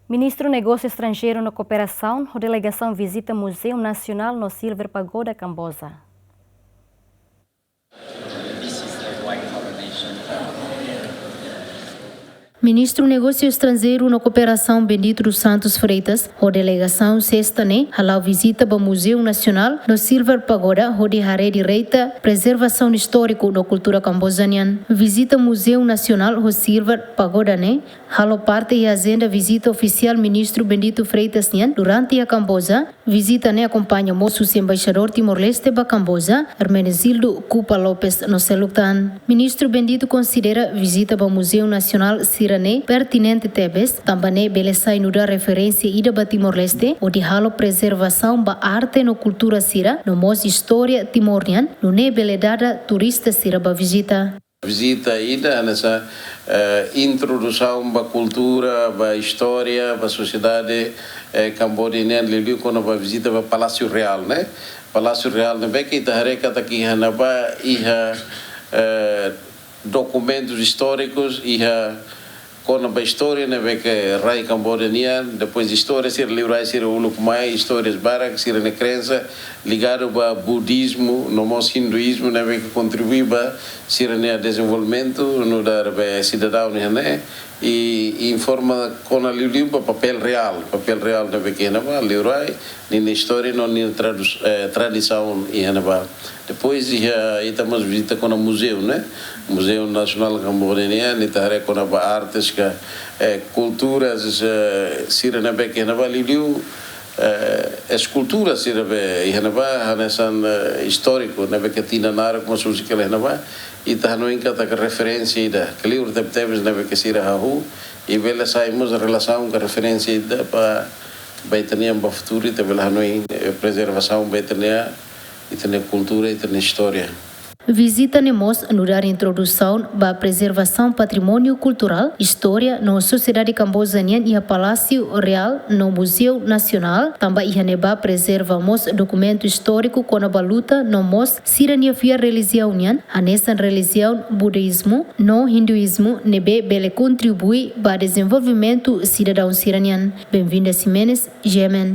Ministro Negócio Estrangeiro na Cooperação, a delegação visita Museu Nacional no Silver Pagoda, Camboja. Ministro Negócio Estrangeiro na Cooperação Bendito dos Santos Freitas, a delegação sexta-ne, halau visita ao Museu Nacional no Silver Pagoda, onde haré direita preservação histórica da cultura cambojaniana. Visita Museu Nacional no Silver Pagoda, halau parte da agenda visita oficial Ministro Bendito Freitas durante a Camboja. Visita acompanha o embaixador Timor-Leste para Camboja, Hermenegildo Cupa Lopes no Seluctan. Ministro Bendito considera visita ao Museu Nacional pertinente tebes, também beleza inúda referência ida para Timor-Leste, onde halo preservação da arte e cultura sira, no mos história timoriana, no ne beledada turista sira para visita. Visita ida nessa introdução da cultura, da história, da sociedade cambodiana, lhe quando vai visita para Palácio Real, né? Palácio Real, né? Bem que itahareca aqui hanaba iha documentos históricos iha quando a história né vê que rai cambodiana depois de história ser livrai ser o único mais histórias barak ser na crença ligado ao budismo no nosso hinduísmo né vê que contribui para ser no desenvolvimento no dar cidadão né e informa com a livro papel real né vê que na livrai nem história não nem tradição e na depois estamos visita com o museu né Museu Nacional Cambodiano e também com a artes que culturas sira na beque na valiu esculturas sira be e na ba hanesan histórico na beque tina nara como música na ba e tá no inca tá referência da que livro teve na beque sira hahu e vela saímos a relação com referência da para baitania para futuro e teve lá no preservação baitania e tem cultura e tem história. Visita Nemos no dar introdução à preservação patrimônio cultural, história na sociedade cambojaniana e a Palácio Real no Museu Nacional. Também ihaneba preservamos documento histórico com a luta no mos sirania fia religião a nessa religião budismo no hinduísmo nebe bele contribui para desenvolvimento cidadão siraniano. Bem-vinda Simenes, Yemen.